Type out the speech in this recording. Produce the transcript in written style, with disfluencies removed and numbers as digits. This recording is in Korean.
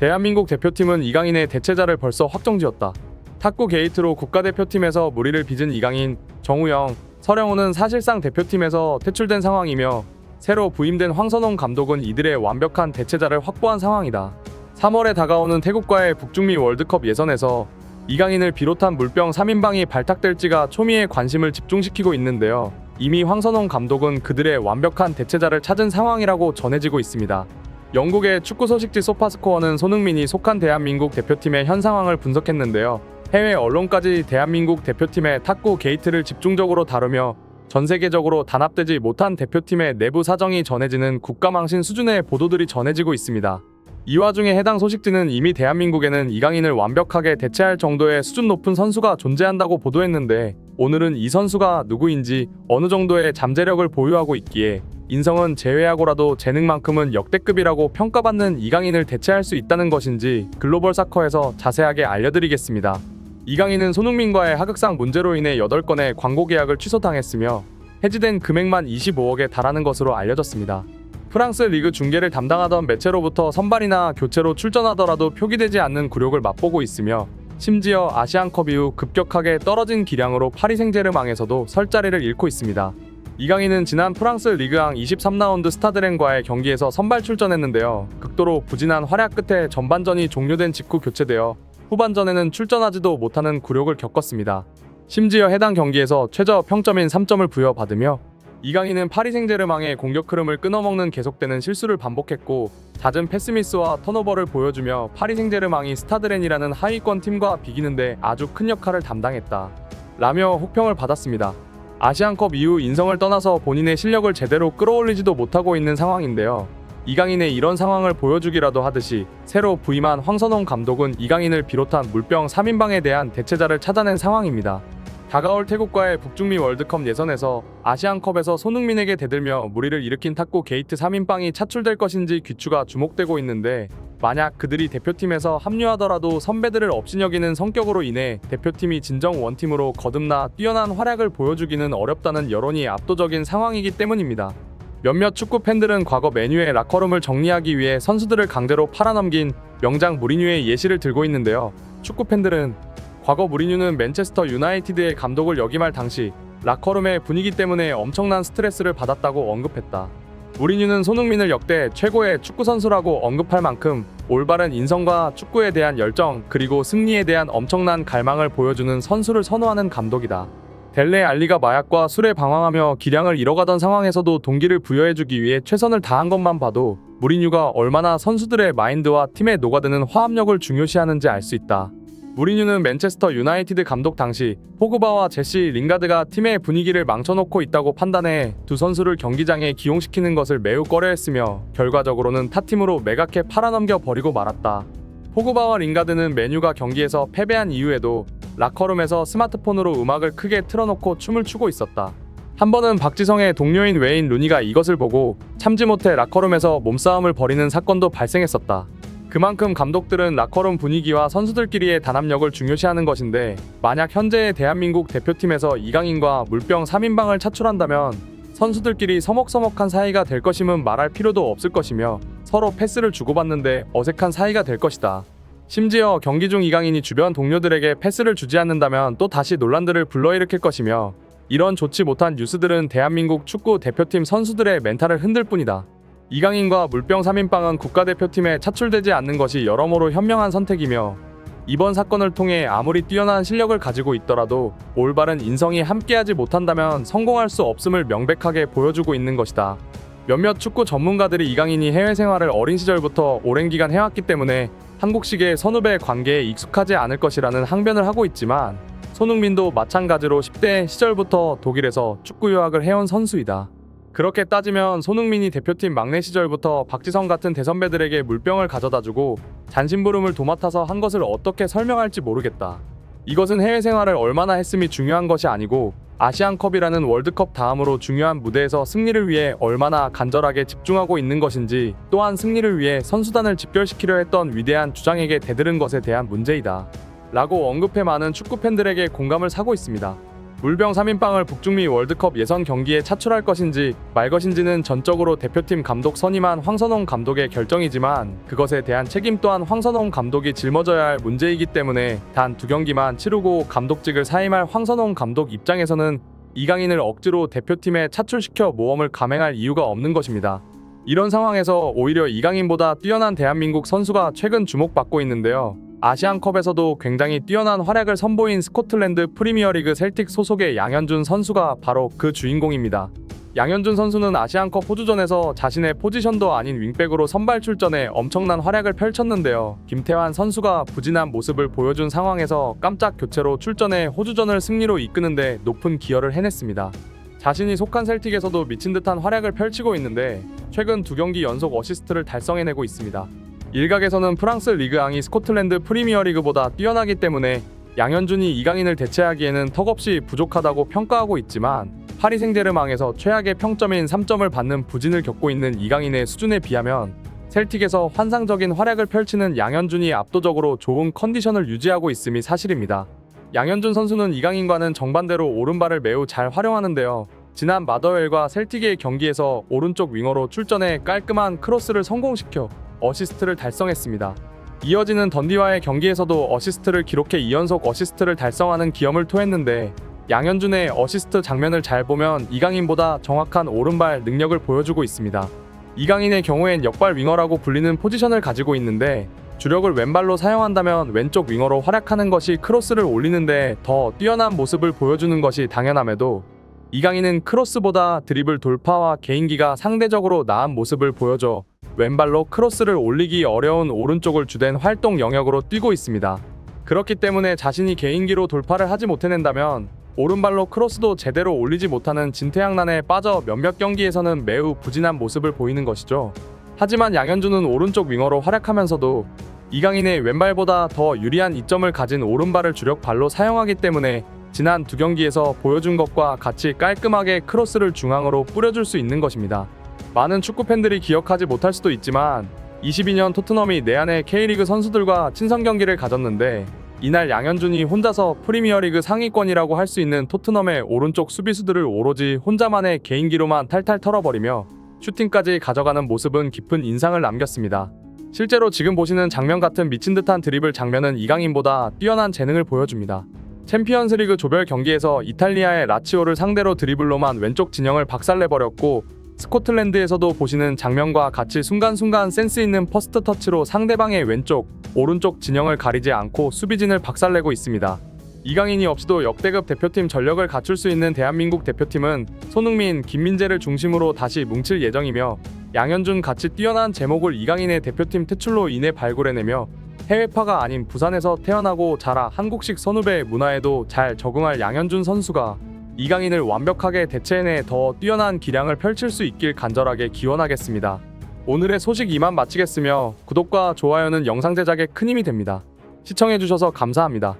대한민국 대표팀은 이강인의 대체자를 벌써 확정지었다. 탁구 게이트로 국가대표팀에서 무리를 빚은 이강인, 정우영, 서령우는 사실상 대표팀에서 퇴출된 상황이며 새로 부임된 황선홍 감독은 이들의 완벽한 대체자를 확보한 상황이다. 3월에 다가오는 태국과의 북중미 월드컵 예선에서 이강인을 비롯한 물병 3인방이 발탁될지가 초미의 관심을 집중시키고 있는데요. 이미 황선홍 감독은 그들의 완벽한 대체자를 찾은 상황이라고 전해지고 있습니다. 영국의 축구 소식지 소파스코어는 손흥민이 속한 대한민국 대표팀의 현 상황을 분석했는데요. 해외 언론까지 대한민국 대표팀의 탁구 게이트를 집중적으로 다루며 전 세계적으로 단합되지 못한 대표팀의 내부 사정이 전해지는 국가망신 수준의 보도들이 전해지고 있습니다. 이 와중에 해당 소식지는 이미 대한민국에는 이강인을 완벽하게 대체할 정도의 수준 높은 선수가 존재한다고 보도했는데, 오늘은 이 선수가 누구인지 어느 정도의 잠재력을 보유하고 있기에 인성은 제외하고라도 재능만큼은 역대급이라고 평가받는 이강인을 대체할 수 있다는 것인지 글로벌 사커에서 자세하게 알려드리겠습니다. 이강인은 손흥민과의 하극상 문제로 인해 8건의 광고 계약을 취소당했으며 해지된 금액만 25억에 달하는 것으로 알려졌습니다. 프랑스 리그 중계를 담당하던 매체로부터 선발이나 교체로 출전하더라도 표기되지 않는 굴욕을 맛보고 있으며 심지어 아시안컵 이후 급격하게 떨어진 기량으로 파리 생제르맹에서도 설 자리를 잃고 있습니다. 이강인은 지난 프랑스 리그앙 23라운드 스타드렌과의 경기에서 선발 출전했는데요. 극도로 부진한 활약 끝에 전반전이 종료된 직후 교체되어 후반전에는 출전하지도 못하는 굴욕을 겪었습니다. 심지어 해당 경기에서 최저 평점인 3점을 부여받으며 이강인은 파리 생제르맹의 공격 흐름을 끊어먹는 계속되는 실수를 반복했고 잦은 패스미스와 턴오버를 보여주며 파리 생제르맹이 스타드렌이라는 하위권 팀과 비기는데 아주 큰 역할을 담당했다 라며 혹평을 받았습니다. 아시안컵 이후 인성을 떠나서 본인의 실력을 제대로 끌어올리지도 못하고 있는 상황인데요. 이강인의 이런 상황을 보여주기라도 하듯이 새로 부임한 황선홍 감독은 이강인을 비롯한 물병 3인방에 대한 대체자를 찾아낸 상황입니다. 다가올 태국과의 북중미 월드컵 예선에서 아시안컵에서 손흥민에게 대들며 무리를 일으킨 탁구 게이트 3인방이 차출될 것인지 귀추가 주목되고 있는데, 만약 그들이 대표팀에서 합류하더라도 선배들을 업신여기는 성격으로 인해 대표팀이 진정 원팀으로 거듭나 뛰어난 활약을 보여주기는 어렵다는 여론이 압도적인 상황이기 때문입니다. 몇몇 축구 팬들은 과거 메뉴의 라커룸을 정리하기 위해 선수들을 강제로 팔아넘긴 명장 무리뉴의 예시를 들고 있는데요. 축구 팬들은 과거 무리뉴는 맨체스터 유나이티드의 감독을 역임할 당시 라커룸의 분위기 때문에 엄청난 스트레스를 받았다고 언급했다. 무리뉴는 손흥민을 역대 최고의 축구 선수라고 언급할 만큼 올바른 인성과 축구에 대한 열정, 그리고 승리에 대한 엄청난 갈망을 보여주는 선수를 선호하는 감독이다. 델레 알리가 마약과 술에 방황하며 기량을 잃어가던 상황에서도 동기를 부여해주기 위해 최선을 다한 것만 봐도 무리뉴가 얼마나 선수들의 마인드와 팀에 녹아드는 화합력을 중요시하는지 알 수 있다. 무리뉴는 맨체스터 유나이티드 감독 당시 포그바와 제시 링가드가 팀의 분위기를 망쳐놓고 있다고 판단해 두 선수를 경기장에 기용시키는 것을 매우 꺼려했으며 결과적으로는 타팀으로 매각해 팔아넘겨 버리고 말았다. 포그바와 링가드는 메뉴가 경기에서 패배한 이후에도 라커룸에서 스마트폰으로 음악을 크게 틀어놓고 춤을 추고 있었다. 한 번은 박지성의 동료인 웨인 루니가 이것을 보고 참지 못해 라커룸에서 몸싸움을 벌이는 사건도 발생했었다. 그만큼 감독들은 라커룸 분위기와 선수들끼리의 단합력을 중요시하는 것인데, 만약 현재의 대한민국 대표팀에서 이강인과 물병 3인방을 차출한다면 선수들끼리 서먹서먹한 사이가 될 것임은 말할 필요도 없을 것이며 서로 패스를 주고받는데 어색한 사이가 될 것이다. 심지어 경기 중 이강인이 주변 동료들에게 패스를 주지 않는다면 또 다시 논란들을 불러일으킬 것이며, 이런 좋지 못한 뉴스들은 대한민국 축구 대표팀 선수들의 멘탈을 흔들 뿐이다. 이강인과 물병 3인방은 국가대표팀에 차출되지 않는 것이 여러모로 현명한 선택이며, 이번 사건을 통해 아무리 뛰어난 실력을 가지고 있더라도 올바른 인성이 함께하지 못한다면 성공할 수 없음을 명백하게 보여주고 있는 것이다. 몇몇 축구 전문가들이 이강인이 해외 생활을 어린 시절부터 오랜 기간 해왔기 때문에 한국식의 선후배 관계에 익숙하지 않을 것이라는 항변을 하고 있지만, 손흥민도 마찬가지로 10대 시절부터 독일에서 축구 유학을 해온 선수이다. 그렇게 따지면 손흥민이 대표팀 막내 시절부터 박지성 같은 대선배들에게 물병을 가져다주고 잔심부름을 도맡아서 한 것을 어떻게 설명할지 모르겠다. 이것은 해외 생활을 얼마나 했음이 중요한 것이 아니고 아시안컵이라는 월드컵 다음으로 중요한 무대에서 승리를 위해 얼마나 간절하게 집중하고 있는 것인지, 또한 승리를 위해 선수단을 집결시키려 했던 위대한 주장에게 대들은 것에 대한 문제이다 라고 언급해 많은 축구 팬들에게 공감을 사고 있습니다. 물병 3인방을 북중미 월드컵 예선 경기에 차출할 것인지 말 것인지는 전적으로 대표팀 감독 선임한 황선홍 감독의 결정이지만 그것에 대한 책임 또한 황선홍 감독이 짊어져야 할 문제이기 때문에 단 2경기만 치르고 감독직을 사임할 황선홍 감독 입장에서는 이강인을 억지로 대표팀에 차출시켜 모험을 감행할 이유가 없는 것입니다. 이런 상황에서 오히려 이강인보다 뛰어난 대한민국 선수가 최근 주목받고 있는데요. 아시안컵에서도 굉장히 뛰어난 활약을 선보인 스코틀랜드 프리미어리그 셀틱 소속의 양현준 선수가 바로 그 주인공입니다. 양현준 선수는 아시안컵 호주전에서 자신의 포지션도 아닌 윙백으로 선발 출전해 엄청난 활약을 펼쳤는데요. 김태환 선수가 부진한 모습을 보여준 상황에서 깜짝 교체로 출전해 호주전을 승리로 이끄는데 높은 기여를 해냈습니다. 자신이 속한 셀틱에서도 미친 듯한 활약을 펼치고 있는데 최근 2경기 연속 어시스트를 달성해내고 있습니다. 일각에서는 프랑스 리그앙이 스코틀랜드 프리미어리그보다 뛰어나기 때문에 양현준이 이강인을 대체하기에는 턱없이 부족하다고 평가하고 있지만 파리 생제르맹에서 최악의 평점인 3점을 받는 부진을 겪고 있는 이강인의 수준에 비하면 셀틱에서 환상적인 활약을 펼치는 양현준이 압도적으로 좋은 컨디션을 유지하고 있음이 사실입니다. 양현준 선수는 이강인과는 정반대로 오른발을 매우 잘 활용하는데요. 지난 마더웰과 셀틱의 경기에서 오른쪽 윙어로 출전해 깔끔한 크로스를 성공시켜 어시스트를 달성했습니다. 이어지는 던디와의 경기에서도 어시스트를 기록해 2연속 어시스트를 달성하는 기염을 토했는데 양현준의 어시스트 장면을 잘 보면 이강인보다 정확한 오른발 능력을 보여주고 있습니다. 이강인의 경우엔 역발 윙어라고 불리는 포지션을 가지고 있는데 주력을 왼발로 사용한다면 왼쪽 윙어로 활약하는 것이 크로스를 올리는데 더 뛰어난 모습을 보여주는 것이 당연함에도 이강인은 크로스보다 드리블 돌파와 개인기가 상대적으로 나은 모습을 보여줘 왼발로 크로스를 올리기 어려운 오른쪽을 주된 활동 영역으로 뛰고 있습니다. 그렇기 때문에 자신이 개인기로 돌파를 하지 못해낸다면 오른발로 크로스도 제대로 올리지 못하는 진퇴양난에 빠져 몇몇 경기에서는 매우 부진한 모습을 보이는 것이죠. 하지만 양현준은 오른쪽 윙어로 활약하면서도 이강인의 왼발보다 더 유리한 이점을 가진 오른발을 주력 발로 사용하기 때문에 지난 2경기에서 보여준 것과 같이 깔끔하게 크로스를 중앙으로 뿌려줄 수 있는 것입니다. 많은 축구 팬들이 기억하지 못할 수도 있지만 22년 토트넘이 내한의 K리그 선수들과 친선 경기를 가졌는데 이날 양현준이 혼자서 프리미어리그 상위권이라고 할 수 있는 토트넘의 오른쪽 수비수들을 오로지 혼자만의 개인기로만 탈탈 털어버리며 슈팅까지 가져가는 모습은 깊은 인상을 남겼습니다. 실제로 지금 보시는 장면 같은 미친 듯한 드리블 장면은 이강인보다 뛰어난 재능을 보여줍니다. 챔피언스리그 조별 경기에서 이탈리아의 라치오를 상대로 드리블로만 왼쪽 진영을 박살내버렸고 스코틀랜드에서도 보시는 장면과 같이 순간순간 센스 있는 퍼스트 터치로 상대방의 왼쪽, 오른쪽 진영을 가리지 않고 수비진을 박살내고 있습니다. 이강인이 없이도 역대급 대표팀 전력을 갖출 수 있는 대한민국 대표팀은 손흥민, 김민재를 중심으로 다시 뭉칠 예정이며 양현준 같이 뛰어난 제목을 이강인의 대표팀 퇴출로 인해 발굴해내며 해외파가 아닌 부산에서 태어나고 자라 한국식 선후배 문화에도 잘 적응할 양현준 선수가 이강인을 완벽하게 대체해내 더 뛰어난 기량을 펼칠 수 있길 간절하게 기원하겠습니다. 오늘의 소식 이만 마치겠으며 구독과 좋아요는 영상 제작에 큰 힘이 됩니다. 시청해주셔서 감사합니다.